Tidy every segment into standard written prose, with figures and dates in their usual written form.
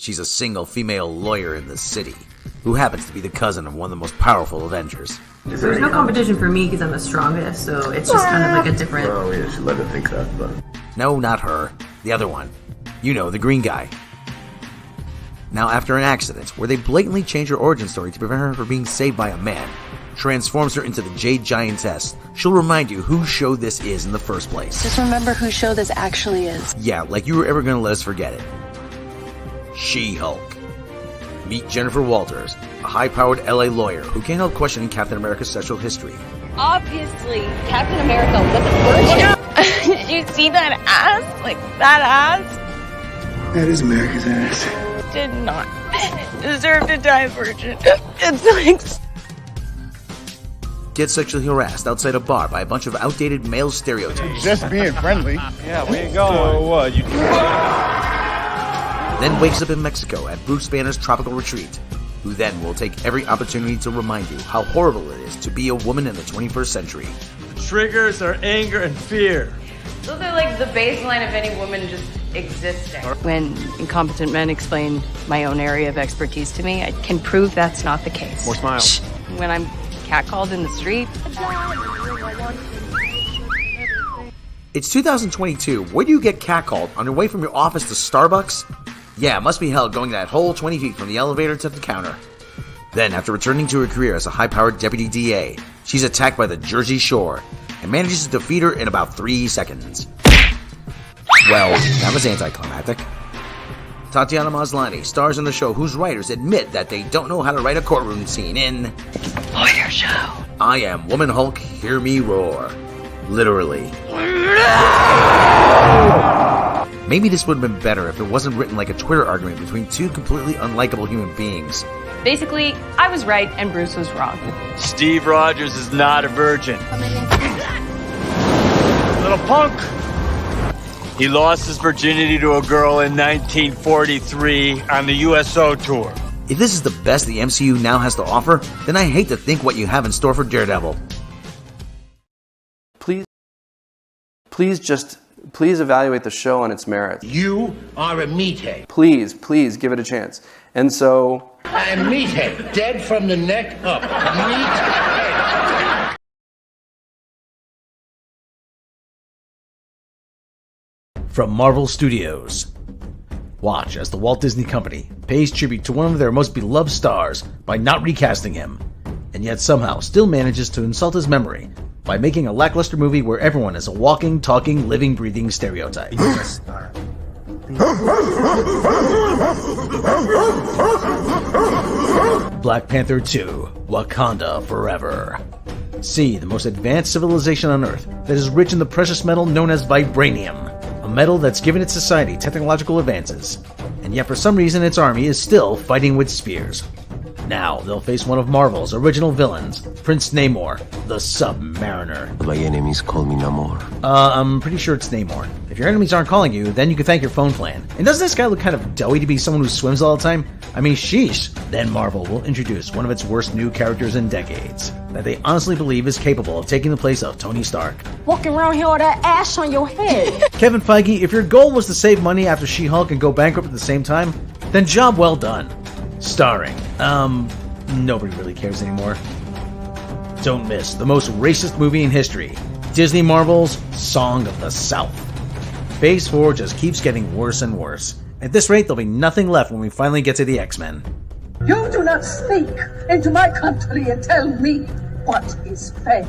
She's a single female lawyer in the city, who happens to be the cousin of one of the most powerful Avengers. There's no competition for me because I'm the strongest, so it's just kind of like a different... Oh, yeah, should let her think that, but... No, not her. The other one. You know, the green guy. Now, after an accident, where they blatantly change her origin story to prevent her from being saved by a man, transforms her into the Jade Giantess, she'll remind you whose show this is in the first place. Just remember whose show this actually is. Yeah, like you were ever gonna let us forget it. She-Hulk. Meet Jennifer Walters, a high-powered LA lawyer who can't help questioning Captain America's sexual history. Obviously, Captain America was a virgin. Did you see that ass? Like, that ass? That is America's ass. Did not deserve to die a virgin. It's like... Gets sexually harassed outside a bar by a bunch of outdated male stereotypes. Just being friendly. Yeah, where you going? So what? Then wakes up in Mexico at Bruce Banner's tropical retreat, who then will take every opportunity to remind you how horrible it is to be a woman in the 21st century. Triggers are anger and fear. Those are like the baseline of any woman just existing. When incompetent men explain my own area of expertise to me, I can prove that's not the case. More smiles. When I'm catcalled in the street. It's 2022. Where do you get catcalled? On your way from your office to Starbucks? Yeah, it must be hell going that whole 20 feet from the elevator to the counter. Then, after returning to her career as a high-powered deputy DA, she's attacked by the Jersey Shore and manages to defeat her in about 3 seconds. Well, that was anticlimactic. Tatiana Maslany stars in the show whose writers admit that they don't know how to write a courtroom scene in Lawyer Show. I Am Woman Hulk, Hear Me Roar. Literally. Maybe this would have been better if it wasn't written like a Twitter argument between two completely unlikable human beings. Basically, I was right and Bruce was wrong. Steve Rogers is not a virgin. Little punk. He lost his virginity to a girl in 1943 on the USO tour. If this is the best the MCU now has to offer, then I hate to think what you have in store for Daredevil. Please evaluate the show on its merits. You are a meathead. Please give it a chance. And so... A meathead, dead from the neck up. Meathead. From Marvel Studios. Watch as the Walt Disney Company pays tribute to one of their most beloved stars by not recasting him, and yet somehow still manages to insult his memory by making a lackluster movie where everyone is a walking, talking, living, breathing stereotype. Black Panther 2, Wakanda Forever. See the most advanced civilization on Earth that is rich in the precious metal known as vibranium, a metal that's given its society technological advances, and yet for some reason its army is still fighting with spears. Now they'll face one of Marvel's original villains, Prince Namor, the Submariner. My enemies call me Namor. I'm pretty sure it's Namor. If your enemies aren't calling you, then you can thank your phone plan. And doesn't this guy look kind of doughy to be someone who swims all the time? I mean, sheesh. Then Marvel will introduce one of its worst new characters in decades, that they honestly believe is capable of taking the place of Tony Stark. Walking around here with that ash on your head. Kevin Feige, if your goal was to save money after She-Hulk and go bankrupt at the same time, then job well done. Starring, nobody really cares anymore. Don't miss the most racist movie in history, Disney Marvel's Song of the South. Phase 4 just keeps getting worse and worse. At this rate, there'll be nothing left when we finally get to the X-Men. You do not speak into my country and tell me what is fair.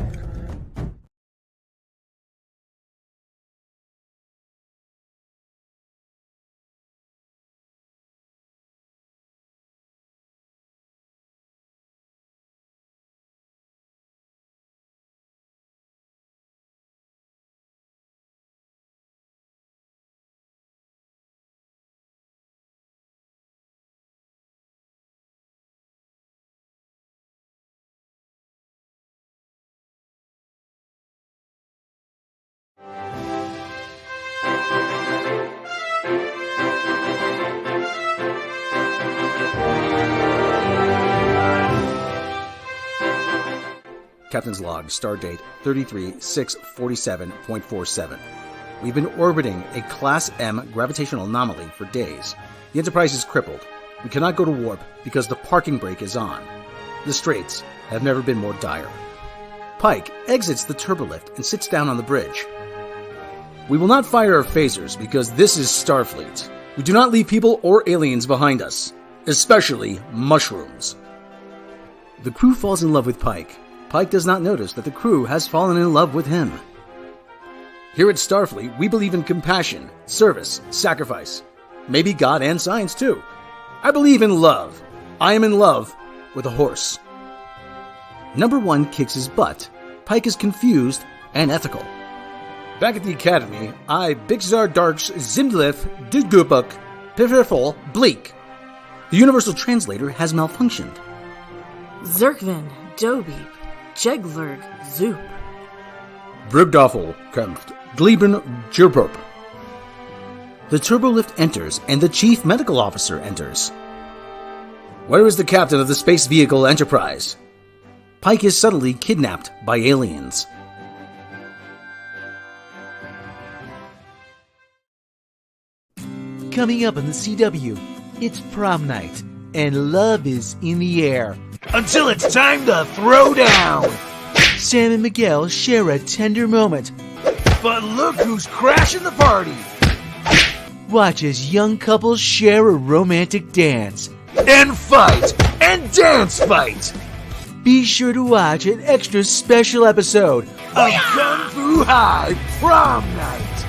Captain's Log, Stardate 33-647.47. We've been orbiting a Class M gravitational anomaly for days. The Enterprise is crippled. We cannot go to warp because the parking brake is on. The straits have never been more dire. Pike exits the turbolift and sits down on the bridge. We will not fire our phasers because this is Starfleet. We do not leave people or aliens behind us, especially mushrooms. The crew falls in love with Pike. Pike does not notice that the crew has fallen in love with him. Here at Starfleet, we believe in compassion, service, sacrifice. Maybe God and science too. I believe in love. I am in love with a horse. Number 1 kicks his butt. Pike is confused and ethical. Back at the Academy, I Bixar Darks Zimdlif Dugubuk Pifferful Bleak. The Universal Translator has malfunctioned. Zirkvin Dobeep Jeglurg Zoop Brugdoffel kämpft Gleben Jirpop. The turbolift enters and the chief medical officer enters. Where is the captain of the space vehicle Enterprise? Pike is suddenly kidnapped by aliens. Coming up on the CW, it's prom night, and love is in the air. Until it's time to throw down! Sam and Miguel share a tender moment. But look who's crashing the party! Watch as young couples share a romantic dance. And fight! And dance fight! Be sure to watch an extra special episode of Kung Fu High Prom Night!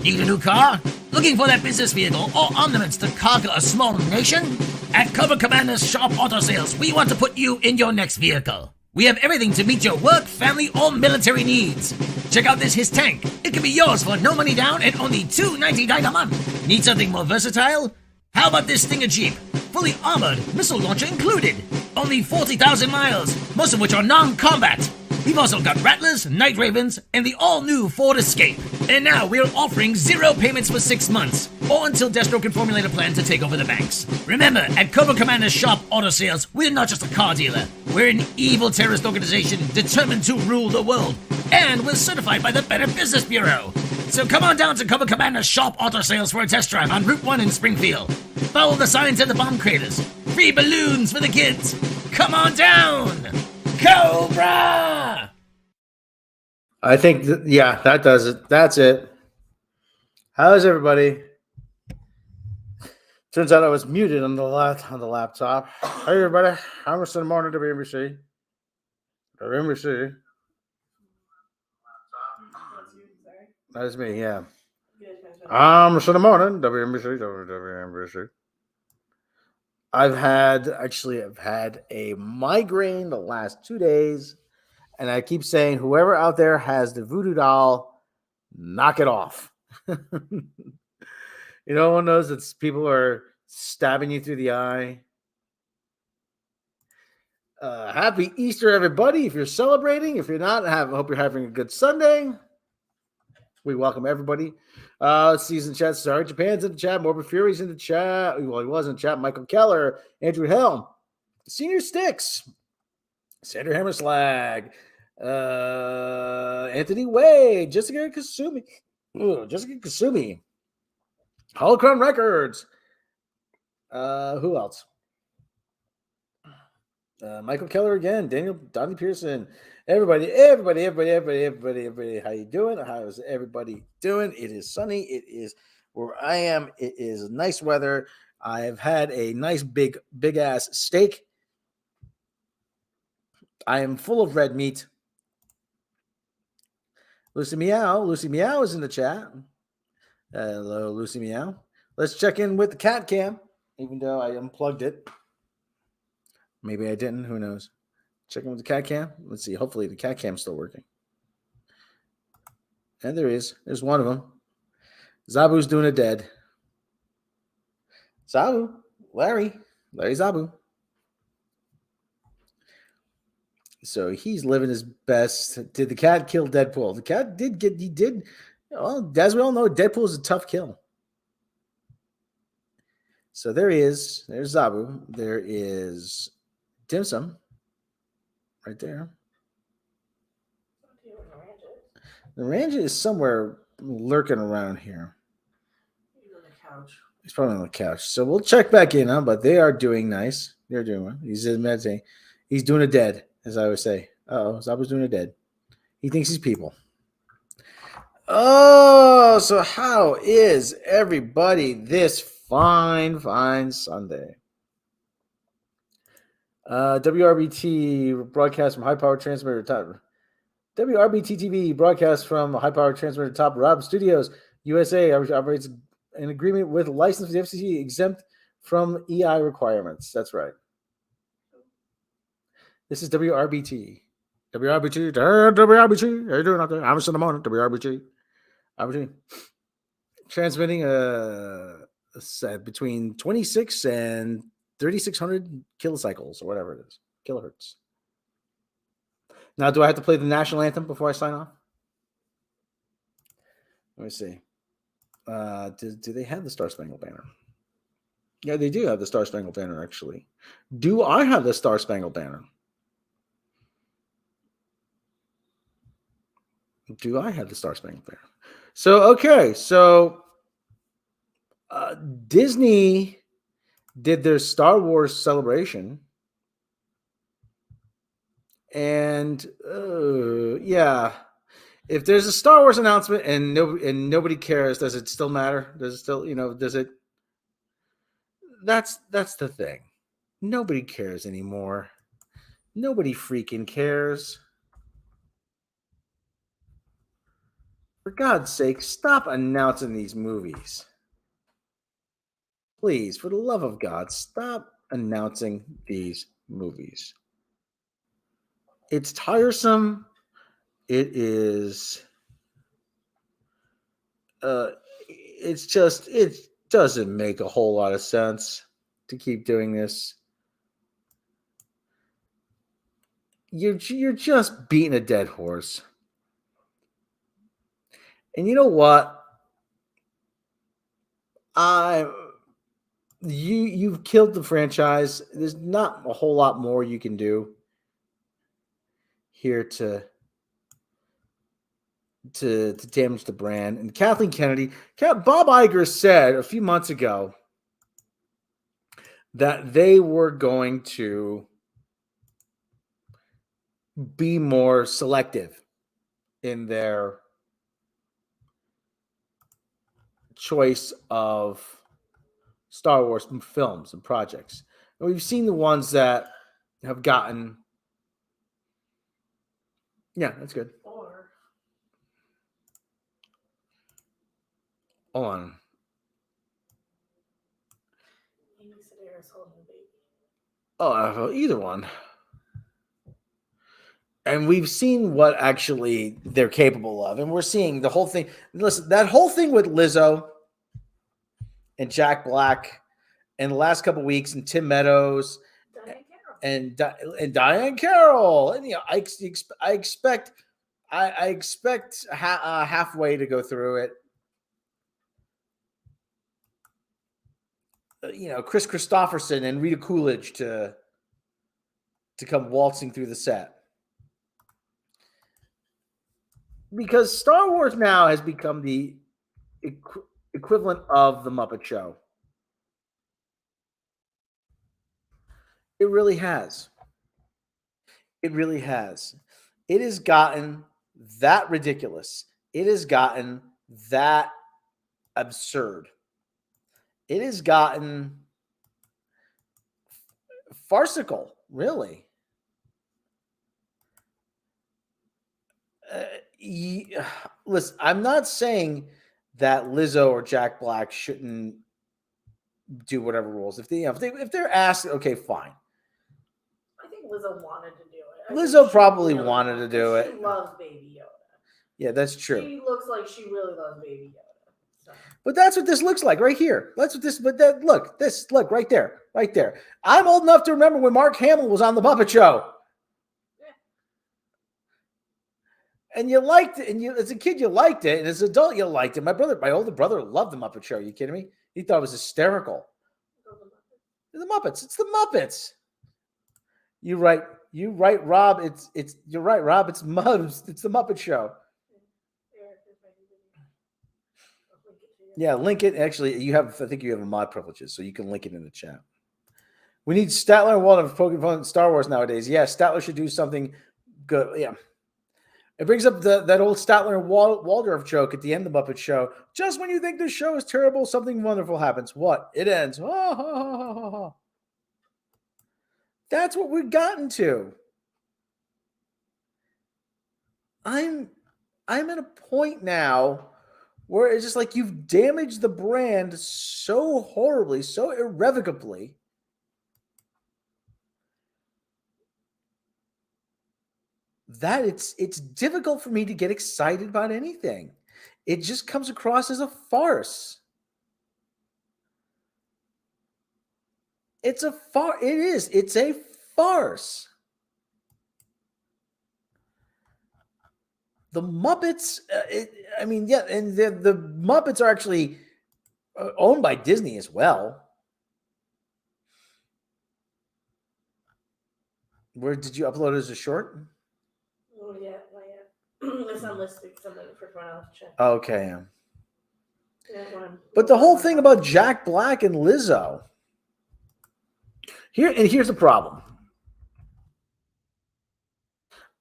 Need a new car? Looking for that business vehicle or ornaments to conquer a small nation? At Cobra Commander's Sharp Auto Sales, we want to put you in your next vehicle. We have everything to meet your work, family, or military needs. Check out this His tank. It can be yours for no money down and only $2.99 a month. Need something more versatile? How about this Stinger Jeep? Fully armored, missile launcher included. Only 40,000 miles, most of which are non-combat. We've also got Rattlers, Night Ravens, and the all-new Ford Escape. And now we're offering 0 payments for 6 months, or until Destro can formulate a plan to take over the banks. Remember, at Cobra Commander's Sharp Auto Sales, we're not just a car dealer. We're an evil terrorist organization determined to rule the world. And we're certified by the Better Business Bureau. So come on down to Cobra Commander's Sharp Auto Sales for a test drive on Route 1 in Springfield. Follow the signs at the bomb craters. Free balloons for the kids. Come on down! Cobra! I think, that does it. That's it. How's everybody? Turns out I was muted on the laptop. Hey, everybody. I'm Mr. the Morning WNBC. WNBC. That's me, yeah. I'm Mr. the Morning WNBC. I've had a migraine the last 2 days, and I keep saying, whoever out there has the voodoo doll, knock it off. No one knows that people are stabbing you through the eye. Happy Easter, everybody. If you're celebrating, if you're not, I hope you're having a good Sunday. We welcome everybody. Season chat. Sorry, Japan's in the chat. Morbid Fury's in the chat. Well, he was in the chat. Michael Keller, Andrew Helm, Senior Sticks, Sandra Hammerslag, Anthony Wade, Jessica Kasumi, Holocron Records. Who else? Michael Keller again, Donnie Pearson, everybody. How you doing? How is everybody doing? It is sunny. It is where I am. It is nice weather. I've had a nice big ass steak. I am full of red meat. Lucy Meow is in the chat. Hello, Lucy Meow. Let's check in with the cat cam, even though I unplugged it. Maybe I didn't. Who knows? Check in with the cat cam. Let's see. Hopefully the cat cam's still working. And there is. There's one of them. Zabu's doing it dead. Zabu. Larry Zabu. So he's living his best. Did the cat kill Deadpool? The cat did. Well, as we all know, Deadpool is a tough kill. So there he is. There's Zabu. There is Dim Sum. Right there. The Range is somewhere lurking around here. He's on the couch. He's probably on the couch. So we'll check back in on, but they are doing nice. They're doing well. He's meditating. He's doing it dead, as I would say. Zabu's doing it dead. He thinks he's people. Oh, so how is everybody this fine Sunday? WRBT broadcast from high power transmitter top. WRBT TV broadcast from high power transmitter top. Rob Studios USA operates in agreement with license for the FCC exempt from EI requirements. That's right. This is WRBT. WRBT. How you doing out there? I'm in the morning. WRBT. Transmitting between 26 and 3,600 kilocycles or whatever it is. Kilohertz. Now, do I have to play the national anthem before I sign off? Let me see. Do they have the Star Spangled Banner? Yeah, they do have the Star Spangled Banner, actually. Do I have the Star Spangled Banner? Do I have the Star Spangled Banner? So, okay. So, Disney did their Star Wars celebration. And, yeah. If there's a Star Wars announcement and nobody cares, does it still matter? Does it still, does it? That's the thing. Nobody cares anymore. Nobody freaking cares. For God's sake, stop announcing these movies. Please, for the love of God, stop announcing these movies. It's tiresome. It is. It's just, it doesn't make a whole lot of sense to keep doing this. You're just beating a dead horse. And you know what? You've killed the franchise. There's not a whole lot more you can do here to damage the brand. And Kathleen Kennedy, Bob Iger said a few months ago that they were going to be more selective in their choice of Star Wars films and projects. And we've seen the ones that have gotten. Yeah, that's good. Hold on. Oh, either one. And we've seen what actually they're capable of. And we're seeing the whole thing. Listen, that whole thing with Lizzo and Jack Black in the last couple of weeks, and Tim Meadows and Diane Carroll. And, you know, I expect halfway to go through it. You know, Chris Christopherson and Rita Coolidge to come waltzing through the set. Because Star Wars now has become the equivalent of the Muppet Show. It really has. It really has. It has gotten that ridiculous. It has gotten that absurd. It has gotten farcical, really. Listen, I'm not saying that Lizzo or Jack Black shouldn't do whatever rules. If they're asked, okay, fine. I think Lizzo wanted to do it. Lizzo probably wanted to do it. She loves Baby Yoda. Yeah, that's true. She looks like she really loves Baby Yoda. So. But that's what this looks like right here. That's what this. But that look right there, right there. I'm old enough to remember when Mark Hamill was on the Muppet Show. And you liked it, and as a kid you liked it, and as an adult you liked it. My older brother loved the Muppet Show. Are you kidding me? He thought it was hysterical. The Muppets. It's the Muppets. You're right, Rob. You're right, Rob. It's Mubs. It's the Muppet Show. Yeah, link it. Actually, I think you have mod privileges, so you can link it in the chat. We need Statler and Waldorf Pokemon Star Wars nowadays. Yeah, Statler should do something good. Yeah. It brings up that old Statler and Waldorf joke at the end of the Muppet Show. Just when you think the show is terrible, something wonderful happens. What? It ends. That's what we've gotten to. I'm at a point now where it's just like you've damaged the brand so horribly, so irrevocably. That it's difficult for me to get excited about anything. It just comes across as a farce. It is. It's a farce. The Muppets, and the Muppets are actually owned by Disney as well. Where did you upload it as a short? Oh, yeah, not yet. It's unlisted because I'm waiting for everyone else to check. Okay. But the whole thing about Jack Black and Lizzo. Here's the problem.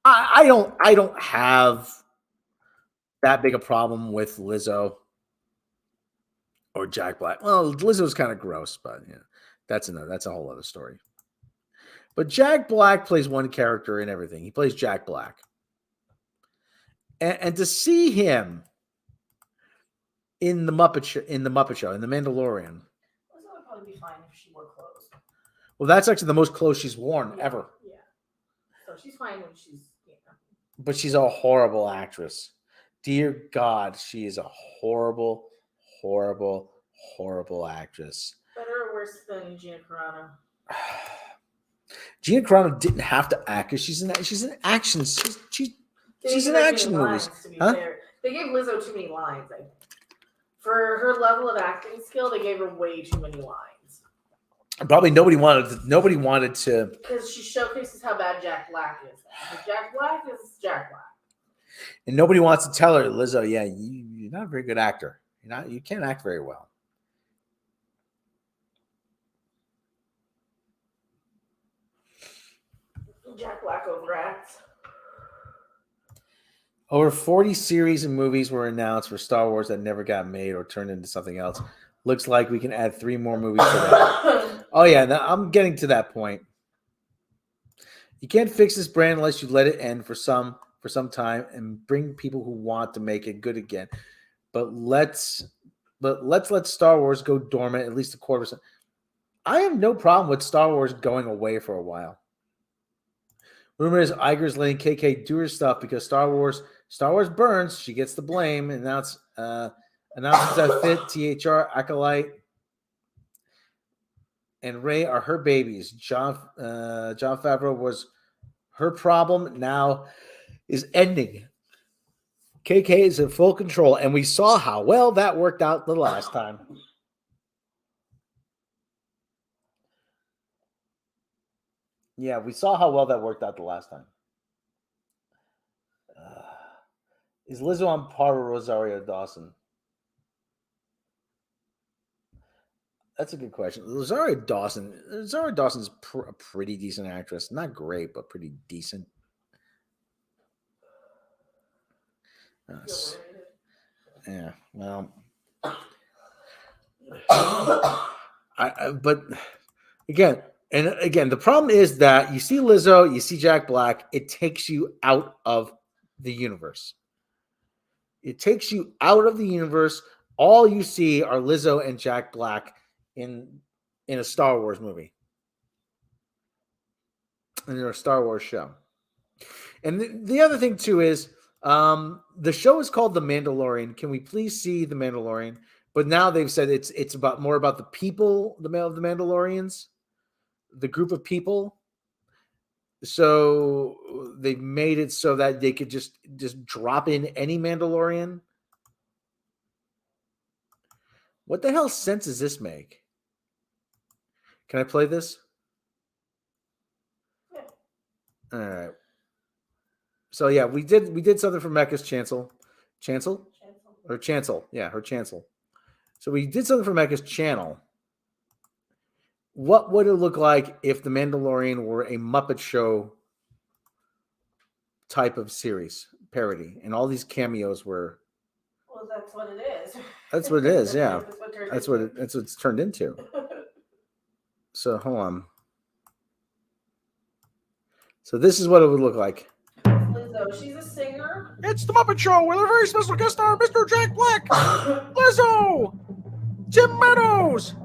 I don't have that big a problem with Lizzo or Jack Black. Well, Lizzo's kind of gross, but yeah, that's a whole other story. But Jack Black plays one character in everything. He plays Jack Black. And to see him in the Muppet Show, in The Mandalorian. Lizzo would probably be fine if she wore clothes. Well, that's actually the most clothes she's worn ever. Yeah. So she's fine when she's, But she's a horrible actress. Dear God, she is a horrible, horrible, horrible actress. Better or worse than Gina Carano? Gina Carano didn't have to act because she's an action. She's in action movies. Huh? They gave Lizzo too many lines, I think. For her level of acting skill, they gave her way too many lines. Probably nobody wanted to. Because she showcases how bad Jack Black is. Jack Black is Jack Black. And nobody wants to tell her, Lizzo, yeah, you're not a very good actor. You can't act very well. Jack Black overacts. Over 40 series and movies were announced for Star Wars that never got made or turned into something else. Looks like we can add 3 more movies to that. Oh, yeah, I'm getting to that point. You can't fix this brand unless you let it end for some time and bring people who want to make it good again. But let's let Star Wars go dormant at least a quarter. I have no problem with Star Wars going away for a while. Rumor is Iger's letting KK do her stuff because Star Wars burns. She gets the blame. Announcements that fit THR, Acolyte, and Rey are her babies. John Favreau was her problem. Now is ending. KK is in full control, and we saw how well that worked out the last time. Yeah, we saw how well that worked out the last time. Is Lizzo on par with Rosario Dawson? That's a good question. Rosario Dawson's a pretty decent actress. Not great, but pretty decent. Yeah, well, but again, the problem is that you see Lizzo, you see Jack Black, it takes you out of the universe. It takes you out of the universe. All you see are Lizzo and Jack Black in a Star Wars movie. And in a Star Wars show. And the other thing too is the show is called The Mandalorian. Can we please see The Mandalorian? But now they've said it's more about the people, the Mandalorians, the group of people. So they've made it so that they could just drop in any Mandalorian. What the hell sense does this make? Can I play this? Yeah. All right. So yeah, we did something for Mecca's Chancel. Chancel? Or Chancel. Yeah, her Chancel. So we did something for Mecca's channel. What would it look like if The Mandalorian were a Muppet Show type of series parody, and all these cameos were? Well, that's what it is. That's what it is. Yeah, that's what it's turned into. So hold on. So this is what it would look like. Lizzo, she's a singer. It's the Muppet Show with a very special guest star, Mr. Jack Black, Lizzo, Jim Meadows,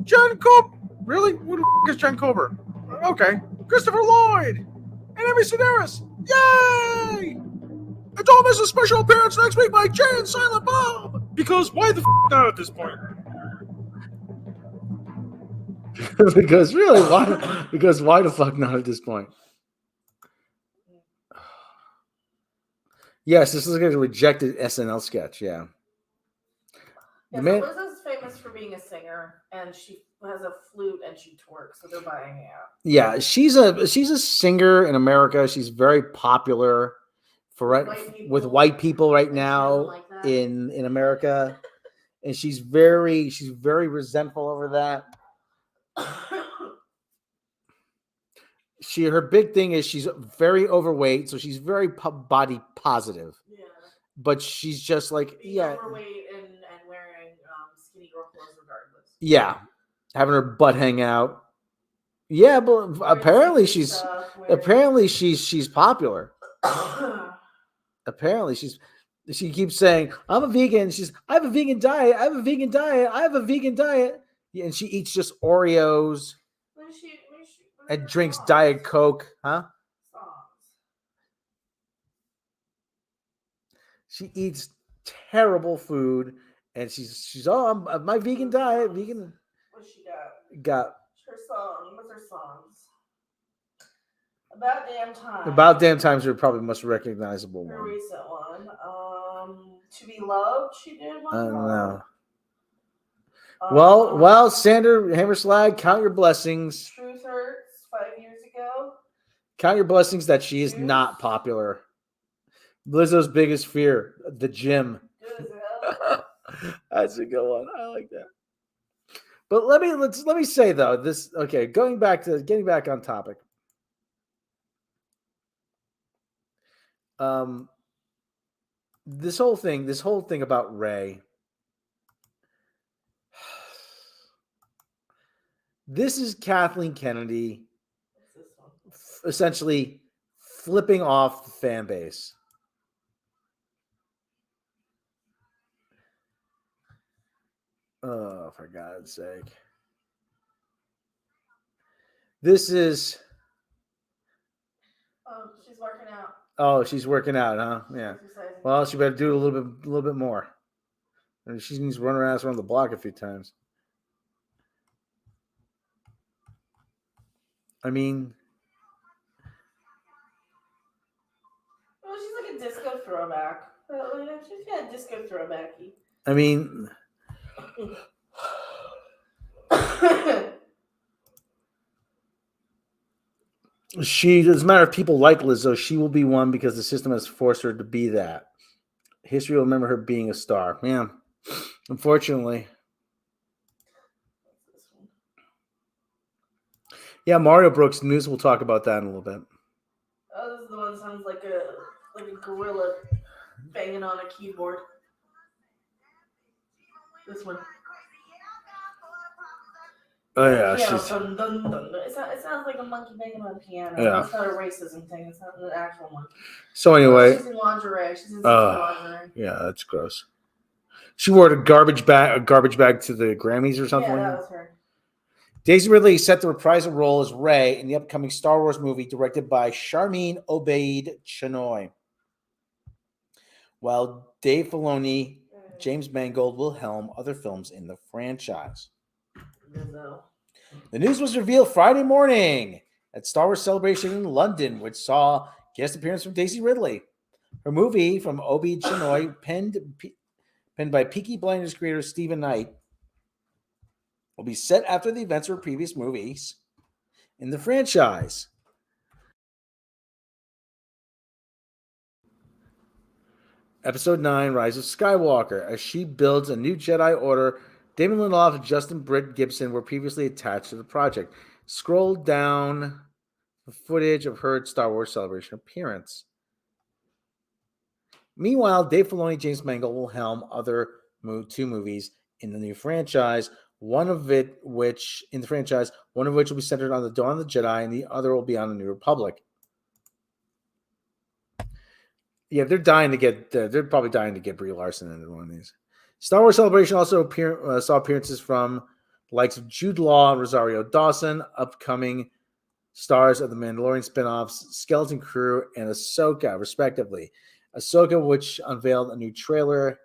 John Cope. Really? Who the f*** is John Cober? Okay. Christopher Lloyd and Emmy Sedaris. Yay! And don't miss a special appearance next week by Jay and Silent Bob. Because why the f*** not at this point? Because really, why? Because why the fuck not at this point? Yes, this is like a rejected SNL sketch. Yeah. Yeah, so Lizzo's famous for being a singer, and she has a flute and she twerks, so they're buying it out. Yeah, she's a singer in America. She's very popular with white people right now in America, and she's very resentful over that. Her big thing is she's very overweight, so she's very body positive. Yeah. But she's just like being overweight and wearing skinny girl clothes regardless. Yeah, having her butt hang out. Yeah, but apparently she's popular. Apparently she's She keeps saying, I'm a vegan. I have a vegan diet. I have a vegan diet. I have a vegan diet. Yeah, and she eats just Oreos and drinks Diet Coke. Huh? She eats terrible food, and she's I'm my vegan diet. Vegan. What she got? Got Her song. What's her songs? About Damn Time. About Damn Time's her probably most recognizable Her one. recent one. To Be Loved, she did one. I don't know. Well, Sander Hammerslag, count your blessings. Truth Hurts 5 years ago. Count your blessings that she is not popular. Lizzo's biggest fear, the gym. Good as hell. That's a good one. I like that. But let me say though, getting back on topic. This whole thing about Ray. This is Kathleen Kennedy essentially flipping off the fan base. Oh, for God's sake. This is... Oh, she's working out. Oh, she's working out, huh? Yeah. Well, she better do it a little bit more. I mean, she needs to run her ass around the block a few times. I mean... Well, she's like a disco throwback. She's got a disco throwbacky. I mean... She doesn't matter if people like Lizzo, she will be one because the system has forced her to be that. History will remember her being a star. Yeah, unfortunately. Yeah, Mario Brooks news. We'll talk about that in a little bit. Oh, this is the one that sounds like a gorilla banging on a keyboard. This one. Oh yeah, piano, dun, dun, dun. It sounds like a monkey banging on a piano. Yeah. It's not a racism thing. It's not an actual one. So anyway, she's in lingerie. She's in lingerie. Yeah, that's gross. She wore a garbage bag to the Grammys or something. Yeah, like that was her. Daisy Ridley is set to reprise a role as Rey in the upcoming Star Wars movie directed by Sharmeen Obaid-Chinoy. While Dave Filoni, James Mangold will helm other films in the franchise. The news was revealed Friday morning at Star Wars Celebration in London, which saw guest appearance from Daisy Ridley. Her movie from Obaid-Chinoy, penned by Peaky Blinders creator Stephen Knight, will be set after the events of her previous movies in the franchise. Episode 9, Rise of Skywalker. As she builds a new Jedi Order, Damon Lindelof and Justin Britt Gibson were previously attached to the project. Scroll down the footage of her Star Wars Celebration appearance. Meanwhile, Dave Filoni and James Mangold will helm other two movies in the new franchise, one of which will be centered on the Dawn of the Jedi, and the other will be on the New Republic. Yeah, they're probably dying to get Brie Larson into one of these. Star Wars Celebration also saw appearances from the likes of Jude Law and Rosario Dawson, upcoming stars of the Mandalorian spin-offs, Skeleton Crew, and Ahsoka, respectively. Ahsoka, which unveiled a new trailer,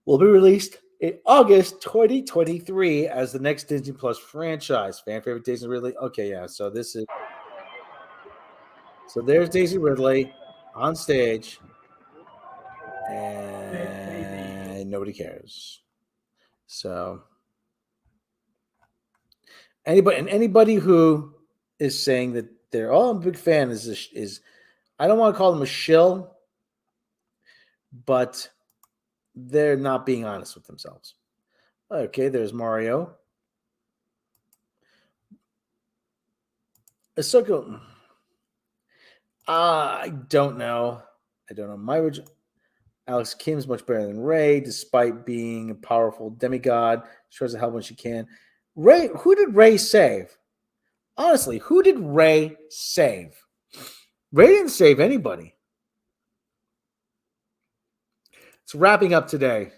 will be released in August 2023 as the next Disney Plus franchise. Fan favorite Daisy Ridley. Okay, yeah. So there's Daisy Ridley on stage, and nobody cares. So anybody who is saying that they're I'm a big fan is I don't want to call them a shill, but they're not being honest with themselves. Okay, there's Mario. Ahsoka. I don't know. Alex Kim's much better than Rey, despite being a powerful demigod. She tries to help when she can. Rey, who did Rey save? Honestly, who did Rey save? Rey didn't save anybody. It's wrapping up today.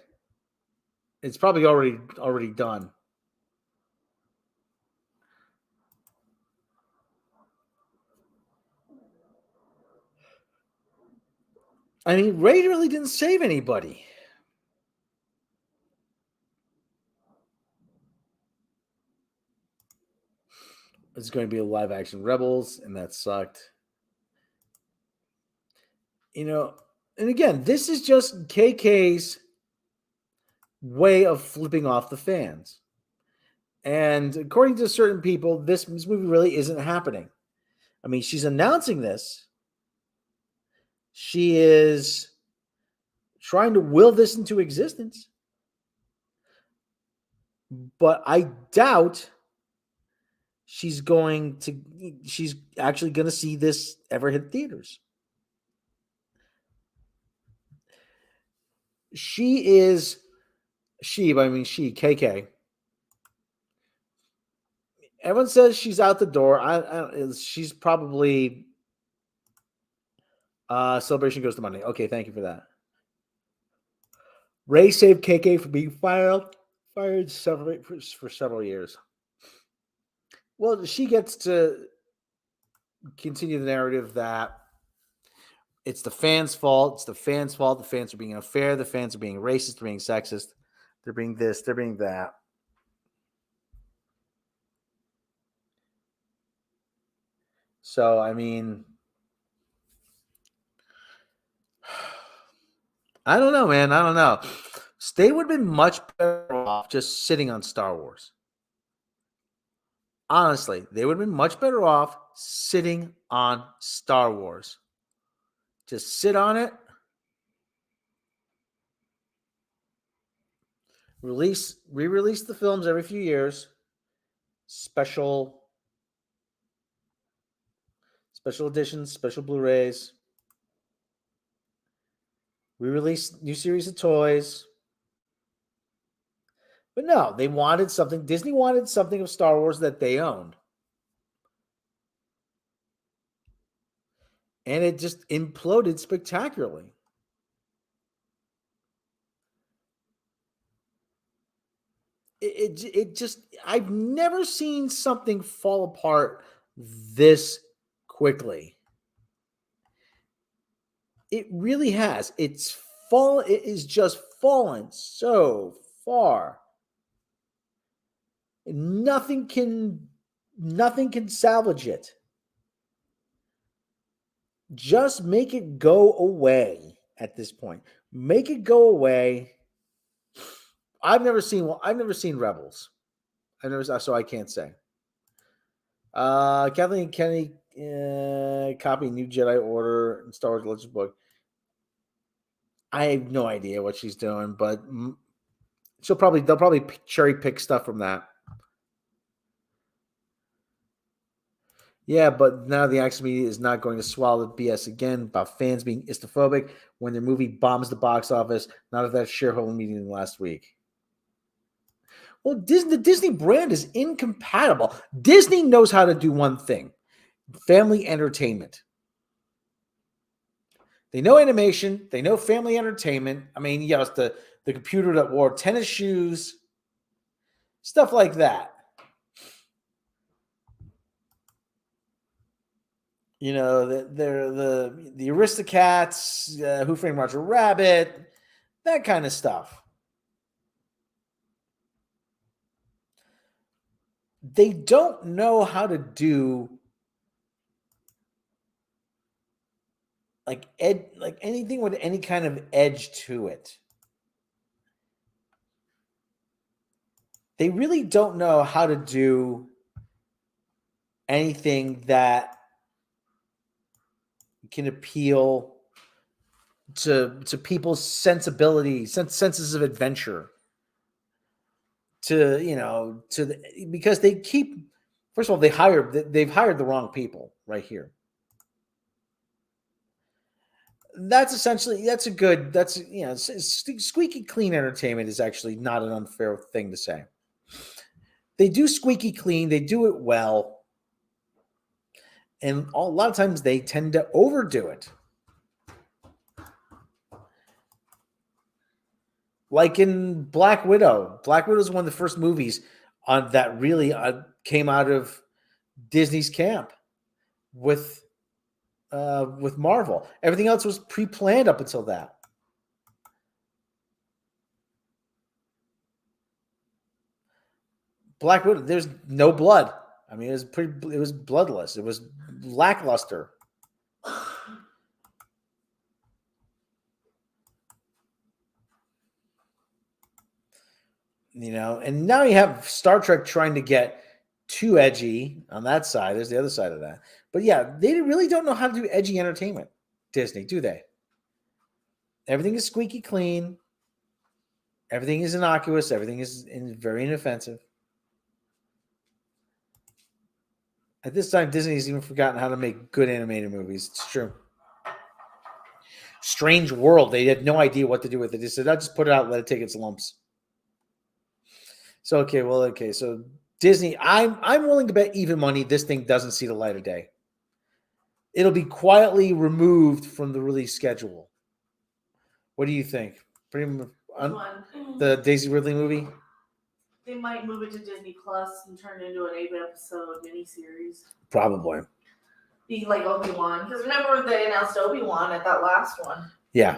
It's probably already done. I mean, Ray really didn't save anybody. It's going to be a live action Rebels, and that sucked. You know, and again, this is just KK's way of flipping off the fans. And according to certain people, this movie really isn't happening. I mean, she's announcing this. She is trying to will this into existence. But I doubt she's actually going to see this ever hit theaters. KK. Everyone says she's out the door. She's probably celebration goes to Monday. Okay, thank you for that. Ray saved KK from being fired for several years. Well, she gets to continue the narrative that it's the fans' fault. It's the fans' fault. The fans are being unfair. The fans are being racist. They're being sexist. They're being this. They're being that. So, I mean, I don't know, man. I don't know. They would have been much better off just sitting on Star Wars. Honestly, they would have been much better off sitting on Star Wars. Just sit on it. Re-release the films every few years. Special editions, special Blu-rays. Re-release new series of toys. But no, they wanted something. Disney wanted something of Star Wars that they owned. And it just imploded spectacularly. It just, I've never seen something fall apart this quickly. It really has. It is just fallen so far. Nothing can salvage it. Just make it go away at this point. Make it go away. I've never seen Rebels. So I can't say. Kathleen Kennedy copying New Jedi Order and Star Wars Legends book. I have no idea what she's doing, but they'll probably cherry pick stuff from that. Yeah, but now the action media is not going to swallow the BS again about fans being Islamophobic when their movie bombs the box office. Not at that shareholder meeting last week. Well, the Disney brand is incompatible. Disney knows how to do one thing: family entertainment. They know animation. They know family entertainment. I mean, yes, the computer that wore tennis shoes, stuff like that. You know, they're the Aristocats, Who Framed Roger Rabbit, that kind of stuff. They don't know how to do like anything with any kind of edge to it. They really don't know how to do anything that can appeal to people's sensibilities, senses of adventure. Because they keep, first of all, they've hired the wrong people right here. Squeaky clean entertainment is actually not an unfair thing to say. They do squeaky clean, they do it well. And a lot of times they tend to overdo it. Like in Black Widow. Black Widow is one of the first movies on that really came out of Disney's camp with Marvel. Everything else was pre-planned up until that. Black Widow, there's no blood. I mean, it was bloodless. It was lackluster. You know, and now you have Star Trek trying to get too edgy on that side. There's the other side of that. But yeah, they really don't know how to do edgy entertainment, Disney, do they? Everything is squeaky clean. Everything is innocuous. Everything is very inoffensive. At this time, Disney's even forgotten how to make good animated movies. It's true. Strange World. They had no idea what to do with it. They said, I'll just put it out and let it take its lumps. So, okay. So Disney, I'm willing to bet even money this thing doesn't see the light of day. It'll be quietly removed from the release schedule. What do you think? The Daisy Ridley movie? They might move it to Disney Plus and turn it into an 8-episode miniseries. Probably. Be like Obi-Wan. Because remember they announced Obi-Wan at that last one. Yeah.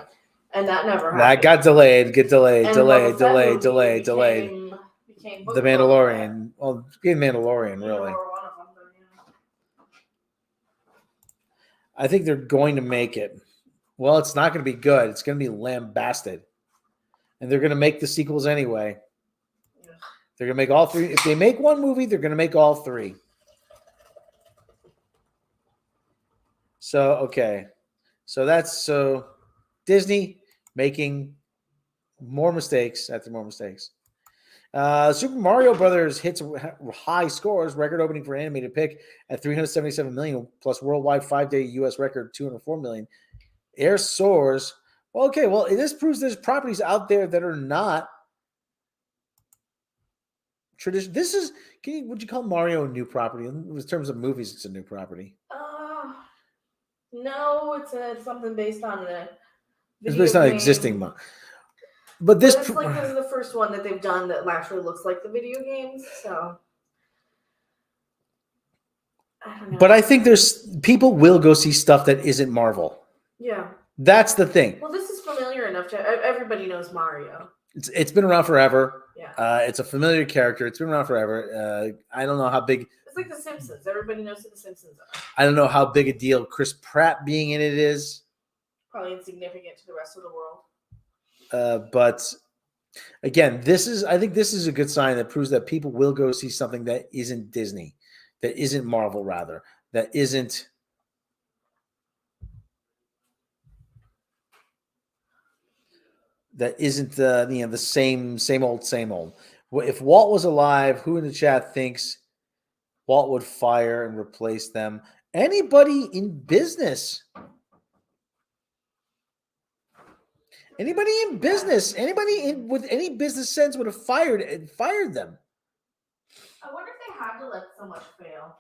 And that never happened. That got delayed. Delayed. Became The Mandalorian. Well, became Mandalorian, really. I think they're going to make it. Well, it's not going to be good. It's going to be lambasted. And they're going to make the sequels anyway. They're going to make all three. If they make one movie, they're going to make all three. So, okay. So Disney making more mistakes after more mistakes. Super Mario Brothers hits high scores, record opening for animated pick at 377 million, plus worldwide 5-day U.S. record 204 million. Air soars. Well, okay. Well, this proves there's properties out there that are not tradition. This is. Would you call Mario a new property in terms of movies? It's a new property. No, it's something based on the. It's based on existing. But this is the first one that they've done that actually looks like the video games. So I don't know. But I think there's people will go see stuff that isn't Marvel. Yeah, that's the thing. Well, this is familiar enough to everybody knows Mario. It's been around forever. Yeah, it's a familiar character. It's been around forever. I don't know how big. It's like The Simpsons. Everybody knows who The Simpsons are. I don't know how big a deal Chris Pratt being in it is. Probably insignificant to the rest of the world. But again, I think this is a good sign that proves that people will go see something that isn't Disney, that isn't Marvel, rather, that isn't the same old. If Walt was alive, who in the chat thinks Walt would fire and replace them? Anybody in business? Anybody in business? Anybody with any business sense would have fired them. I wonder if they had to let so much fail.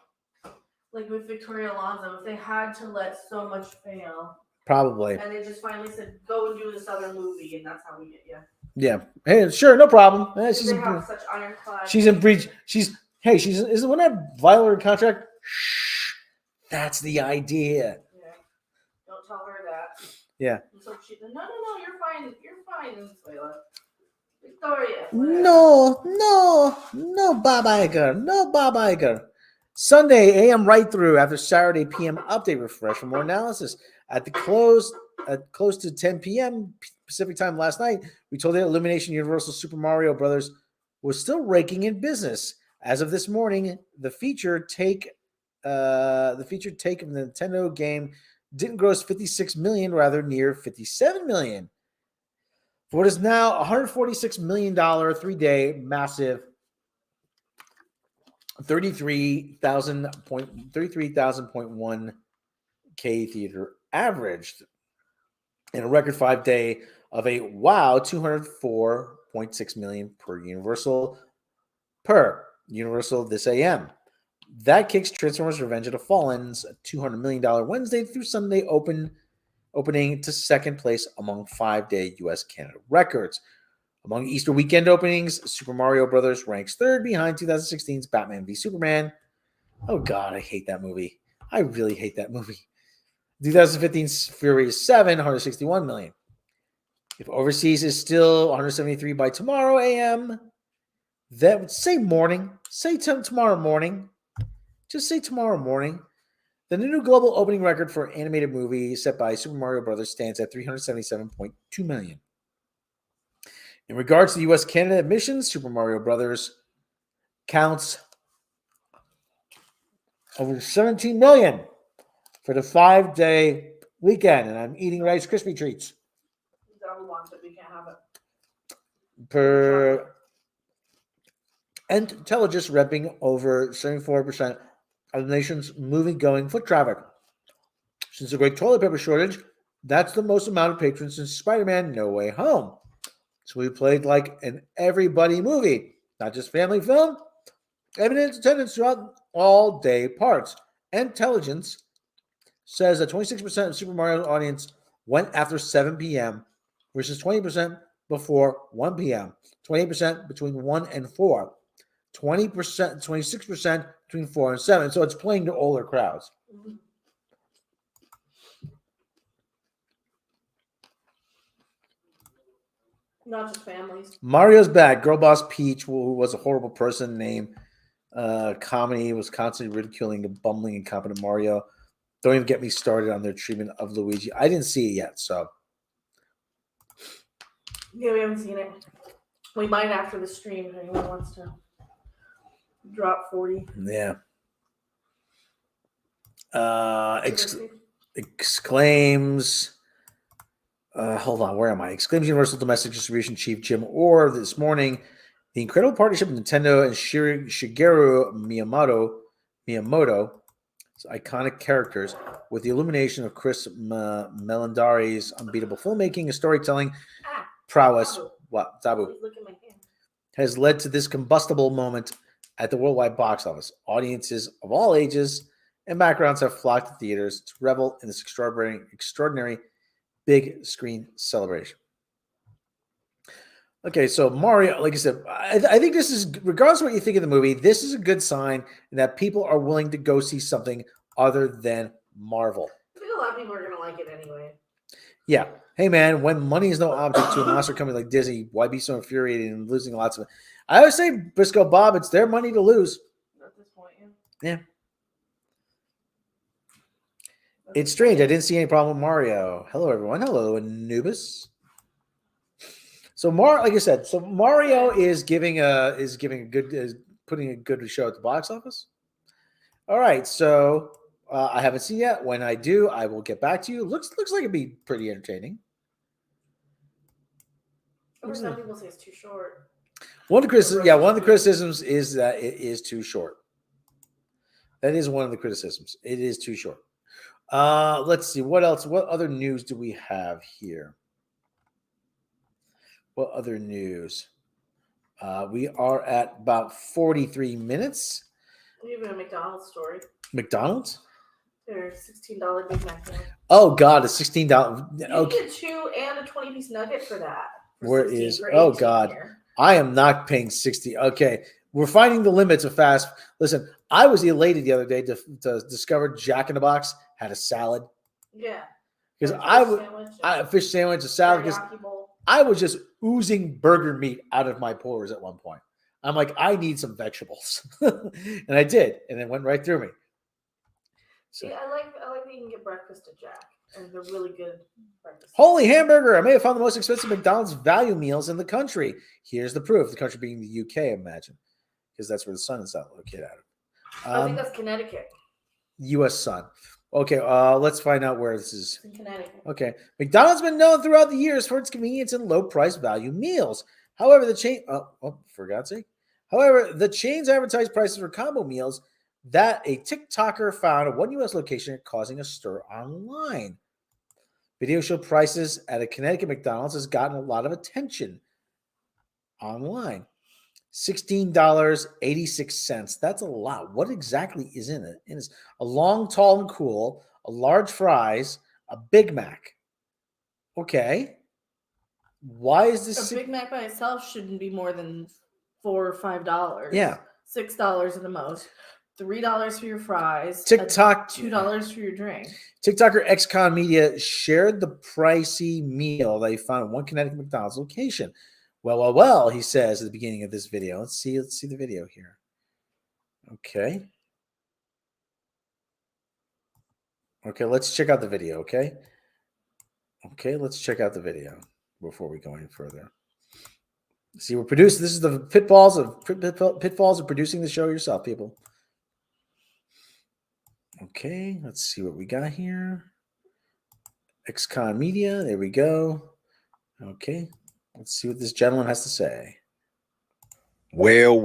Like with Victoria Alonso, if they had to let so much fail. Probably. And they just finally said, go and do this other movie, and that's how we get you. Yeah. Hey, sure, no problem. They have such ironclad. She's in breach. Isn't when that violated contract? Shh. That's the idea. Yeah. Don't tell her that. Yeah. And so she said, no, you're fine. You're fine, Venezuela. Victoria. No, Bob Iger. Sunday AM right through after Saturday PM update refresh for more analysis. At close to 10 p.m. Pacific time last night, we told you that Illumination Universal Super Mario Brothers was still raking in business. As of this morning, the featured take of the Nintendo game didn't gross 56 million, rather near 57 million. For what is now $146 million 3-day massive 33,000.1 K theater averaged in a record 5-day of a wow 204.6 million per Universal this AM. That kicks Transformers Revenge of the Fallen's $200 million Wednesday through Sunday opening to second place among 5-day U.S. Canada records. Among Easter weekend openings, Super Mario Brothers ranks third behind 2016's Batman v Superman. Oh God, I hate that movie. I really hate that movie. 2015's Furious 7, 161 million. If overseas is still 173 by tomorrow AM, then say morning. Say tomorrow morning. Just say tomorrow morning. The new global opening record for an animated movie set by Super Mario Brothers stands at 377.2 million. In regards to U.S.-Canada admissions, Super Mario Brothers counts over 17 million for the 5-day weekend, and I'm eating Rice Krispie treats. That wants it. We can't have it. Per intelligence repping over 74% of the nation's movie-going foot traffic. Since the great toilet paper shortage, that's the most amount of patrons since Spider-Man No Way Home. So we played like an everybody movie, not just family film. Evidence attendance throughout all day parts. Intelligence says that 26% of Super Mario audience went after 7 p.m. versus 20% before 1 p.m., 28% between 1 and 4, 20%, 26% between 4 and 7. So it's playing to older crowds. Not just families. Mario's back. Girl Boss Peach, who was a horrible person named Comedy, was constantly ridiculing the bumbling, incompetent Mario. Don't even get me started on their treatment of Luigi. I didn't see it yet, so. Yeah, we haven't seen it. We might after the stream if anyone wants to drop 40. Yeah. Exclaims. Hold on, where am I? Exclaims Universal Domestic Distribution Chief Jim Orr this morning. The incredible partnership of Nintendo and Shigeru Miyamoto, iconic characters, with the illumination of Chris Melandari's unbeatable filmmaking and storytelling prowess. What? Zabu. Has led to this combustible moment at the worldwide box office. Audiences of all ages and backgrounds have flocked to theaters to revel in this extraordinary big screen celebration. Okay, so Mario, like I said, I think this is, regardless of what you think of the movie, this is a good sign that people are willing to go see something other than Marvel. I think a lot of people are going to like it anyway. Yeah. Hey, man, when money is no object to a monster company like Disney, why be so infuriated and losing lots of it? I always say, Briscoe Bob, it's their money to lose. At this point, yeah. It's strange. I didn't see any problem with Mario. Hello, everyone. Hello, Anubis. So like I said, so Mario is putting a good show at the box office. All right, so I haven't seen it yet. When I do, I will get back to you. Looks like it'd be pretty entertaining. Some people say it's too short. One of the criticisms is that it is too short. That is one of the criticisms. It is too short. Let's see. What else? What other news do we have here? What other news? We are at about 43 minutes. We have a McDonald's story. McDonald's? They're $16 Big Mac meal. Oh God, a $16. You Okay. get 2 and a 20-piece nugget for that. Where is? Oh God, here. I am not paying 60. Okay, we're finding the limits of fast. Listen, I was elated the other day to discover Jack in the Box had a salad. Yeah. Because a fish sandwich, a salad. Because I was just oozing burger meat out of my pores at one point. I'm like, I need some vegetables, and I did, and it went right through me. So. Yeah, I like that you can get breakfast at Jack, and they're really good breakfast. Holy hamburger! I may have found the most expensive McDonald's value meals in the country. Here's the proof. The country being the UK, I imagine, because that's where the sun is located out of. I think that's Connecticut. U.S. Sun. Okay, let's find out where this is. In Connecticut. Okay. McDonald's has been known throughout the years for its convenience and low price value meals. However, the chain for God's sake. However, the chain's advertised prices for combo meals that a TikToker found at one U.S. location causing a stir online. Video show prices at a Connecticut McDonald's has gotten a lot of attention online. $16.86. That's a lot. What exactly is in it? It is a long, tall, and cool, a large fries, a Big Mac. Okay. Why is this? A Big Mac by itself shouldn't be more than $4 or $5. Yeah. $6 at the most. $3 for your fries. TikTok. $2 for your drink. TikToker XCon Media shared the pricey meal they found at one Connecticut McDonald's location. Well, he says at the beginning of this video. Let's see the video here. Okay. Okay, let's check out the video, okay? Okay, let's check out the video before we go any further. See, we're producing. This is the pitfalls of producing the show yourself, people. Okay, let's see what we got here. XCon Media, there we go. Okay, let's see what this gentleman has to say. Well.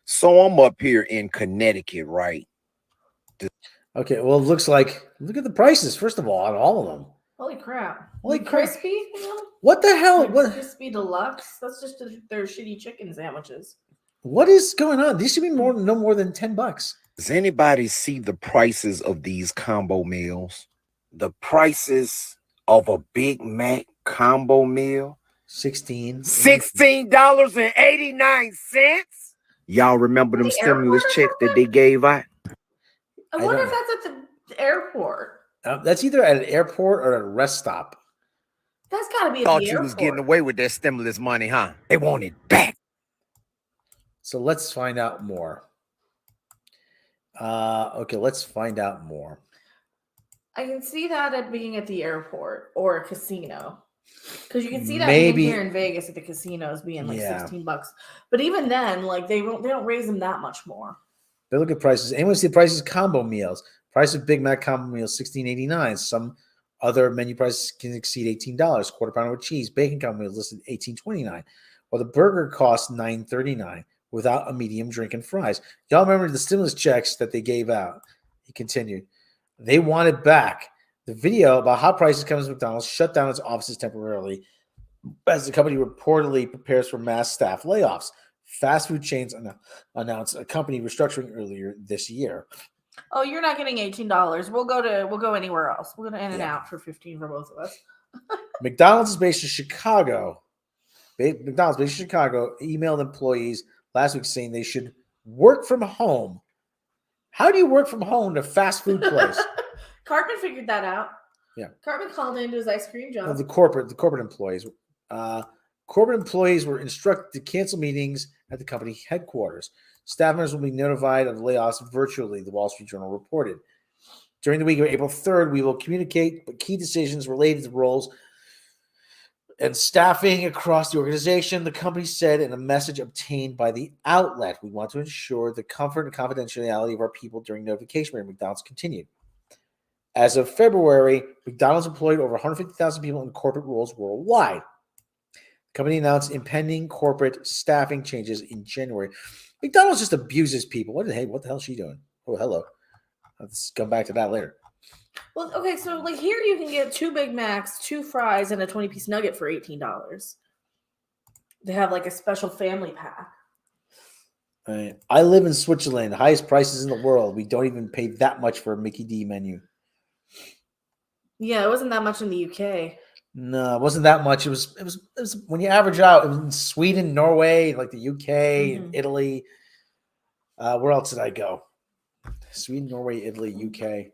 So I'm up here in Connecticut, right? Okay, well, it looks like, look at the prices, first of all, on all of them. Holy crap. Holy crap. Crispy? What the hell? What? Crispy Deluxe? That's just their shitty chicken sandwiches. What is going on? These should be no more than $10. Does anybody see the prices of these combo meals? The prices of a Big Mac combo meal? $16.89. Y'all remember them stimulus checks that they gave out? I wonder if that's at the airport. That's either at an airport or at a rest stop. That's got to be at Thought the you airport. was getting away with that stimulus money, huh? They want it back. So let's find out more. Okay, let's find out more. I can see that at being at the airport or a casino. Because you can see that Maybe even here in Vegas at the casinos being like $16. But even then, like they don't raise them that much more. They look at prices. Anyone see the prices? Combo meals. Price of Big Mac combo meals $16.89. Some other menu prices can exceed $18. Quarter pounder with cheese, bacon combo meals listed $18.29. While the burger costs $9.39 without a medium drink and fries. Y'all remember the stimulus checks that they gave out? He continued. They want it back. The video about how prices come to McDonald's shut down its offices temporarily as the company reportedly prepares for mass staff layoffs. Fast food chains announced a company restructuring earlier this year. Oh, you're not getting $18. We'll go anywhere else. We'll go to In-N-Out for $15 for both of us. McDonald's is based in Chicago. McDonald's based in Chicago emailed employees last week saying they should work from home. How do you work from home to a fast food place? Cartman figured that out. Yeah. Cartman called into his ice cream job. The corporate employees. Corporate employees were instructed to cancel meetings at the company headquarters. Staff members will be notified of layoffs virtually, the Wall Street Journal reported. During the week of April 3rd, we will communicate key decisions related to roles and staffing across the organization, the company said in a message obtained by the outlet. We want to ensure the comfort and confidentiality of our people during notification period, McDonald's continued. As of February, McDonald's employed over 150,000 people in corporate roles worldwide. The company announced impending corporate staffing changes in January. McDonald's just abuses people. What the hell is she doing? Oh, hello. Let's come back to that later. Well, okay, so like here you can get 2 Big Macs, 2 fries, and a 20-piece nugget for $18. They have like a special family pack. I live in Switzerland, highest prices in the world. We don't even pay that much for a Mickey D menu. Yeah, it wasn't that much in the UK. No, it wasn't that much. It was when you average out, it was in Sweden, Norway, like the UK, and Italy. Where else did I go? Sweden, Norway, Italy, UK.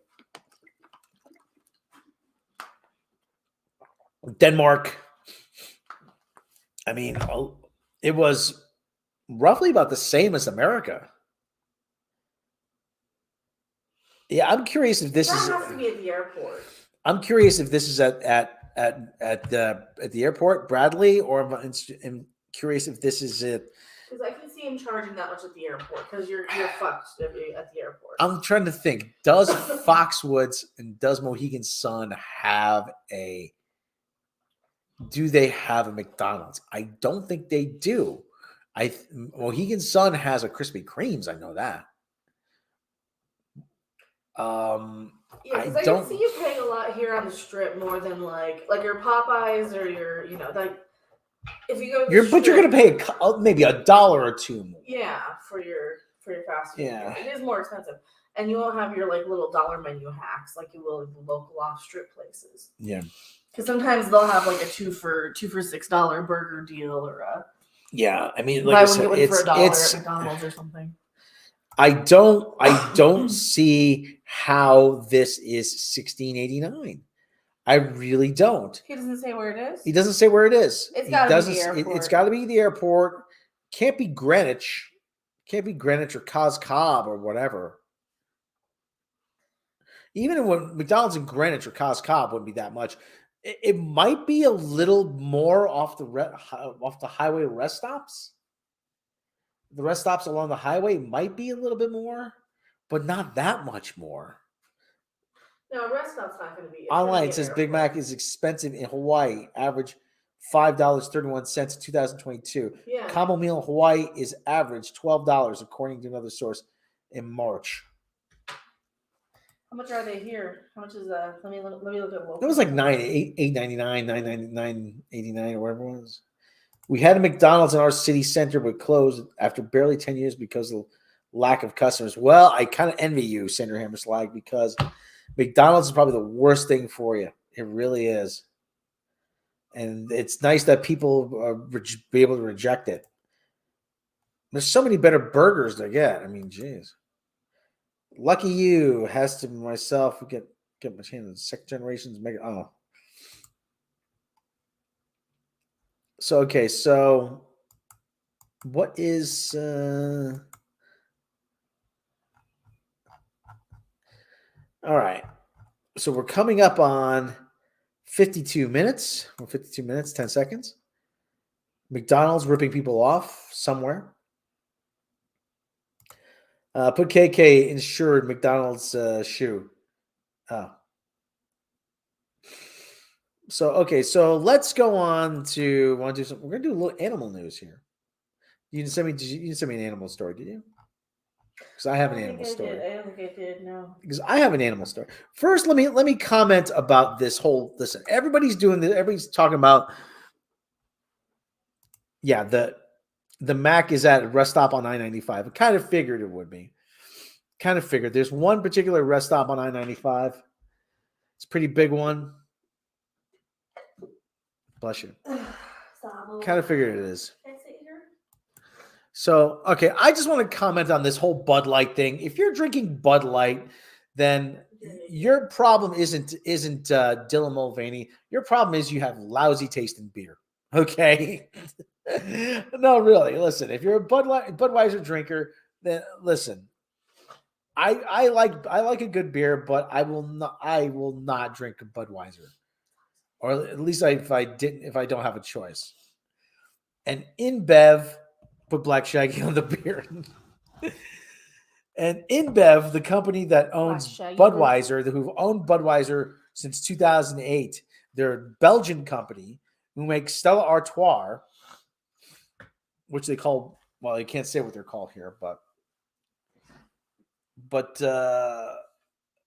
Denmark. I mean, it was roughly about the same as America. Yeah, I'm curious if this is. That has to be at the airport. I'm curious if this is at the airport, Bradley, or I'm curious if this is it. Because I can see him charging that much at the airport. Because you're fucked at the airport. I'm trying to think. Does Foxwoods and does Mohegan Sun have a? Do they have a McDonald's? I don't think they do. Mohegan Sun has a Krispy Kreme's. I know that. Yeah, because I can see you paying a lot here on the Strip more than like your Popeyes or your like if you go. You're gonna pay maybe $1 or $2 more. Yeah, for for your fast food. Yeah. It is more expensive. And you won't have your like little dollar menu hacks like you will at the local off strip places. Yeah. Because sometimes they'll have like a two for $6 burger deal or a I mean, like buy I one said, get one for $1 it's at McDonald's or something. I don't see how this is $16.89. I really don't. He doesn't say where it is. He doesn't say where it is. It's He got to be doesn't. the airport. It's got to be the airport. Can't be Greenwich. Can't be Greenwich or Cos Cob or whatever. Even when McDonald's in Greenwich or Cos Cob wouldn't be that much. It might be a little more off the highway rest stops. The rest stops along the highway might be a little bit more, but not that much more. No, rest stop's not going to be. Online it says Big Mac is expensive in Hawaii. Average $5.31 in 2022. Yeah. Combo meal in Hawaii is average $12, according to another source in March. How much are they here? How much is let me look at local. It was like $8.99, $9.89 or whatever it was. We had a McDonald's in our city center, but closed after barely 10 years because of lack of customers. Well, I kind of envy you, Senator Hammerslag, because McDonald's is probably the worst thing for you. It really is. And it's nice that people be able to reject it. There's so many better burgers to get. I mean, geez. Lucky you has to myself get my chance. Second generations make it. Oh. So, okay. So what is, all right. So we're coming up on 52 minutes. 52 minutes, 10 seconds. McDonald's ripping people off somewhere. Put KK insured McDonald's shoe. Oh. So, okay. So let's go on to, want to do something. We're going to do a little animal news here. You didn't send me an animal story, did you? Because I have an animal story. I don't think I did. No. Because I have an animal story. First, let me comment about this whole. Listen, everybody's doing this. Everybody's talking about. Yeah, the Mac is at a rest stop on I-95. I kind of figured it would be. Kind of figured. There's one particular rest stop on I-95. It's a pretty big one. Bless you. Kind of figured it is. So, okay, I just want to comment on this whole Bud Light thing. If you're drinking Bud Light, then your problem isn't Dylan Mulvaney. Your problem is you have lousy taste in beer. Okay? No, really. Listen, if you're a Budweiser drinker, then listen. I like a good beer, but I will not drink a Budweiser. Or at least if I don't have a choice. And InBev put Black Shaggy on the beer. And InBev, the company that owns Budweiser, who've owned Budweiser since 2008, they're a Belgian company who makes Stella Artois, which they call, well, I can't say what they're called here, but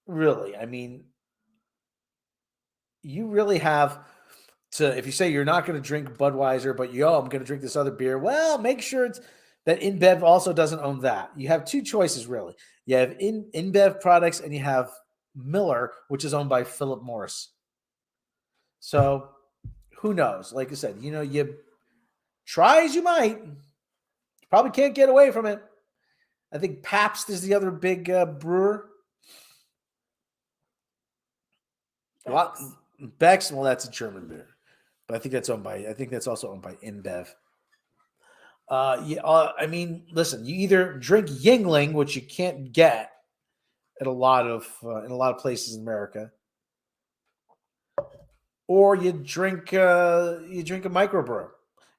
really, I mean, you really have to, if you say you're not going to drink Budweiser, but I'm going to drink this other beer, well, make sure it's that InBev also doesn't own that. You have two choices, really. You have InBev products and you have Miller, which is owned by Philip Morris. So who knows? Like I said, you try as you might. You probably can't get away from it. I think Pabst is the other big brewer. Beck's, well, that's a German beer. But I think that's also owned by InBev. I mean, listen, you either drink Yingling, which you can't get at a lot of places in America, or you drink a microbrew.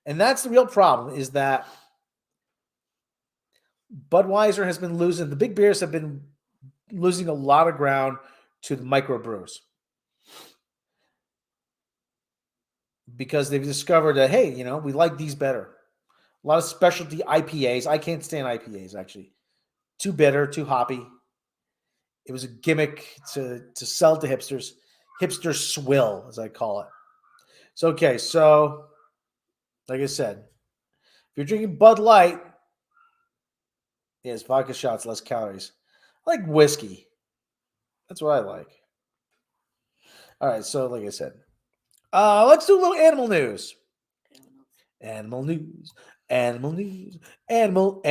And that's the real problem, is that Budweiser has been losing, the big beers have been losing a lot of ground to the microbrews. Because they've discovered that, hey, we like these better. A lot of specialty IPAs. I can't stand IPAs, actually. Too bitter, too hoppy. It was a gimmick to sell to hipsters. Hipster swill, as I call it. So, okay, so, like I said, if you're drinking Bud Light, Yes, vodka shots, less calories. I like whiskey. That's what I like. All right, so like I said, let's do a little animal news. Animal news. Animal news. Animal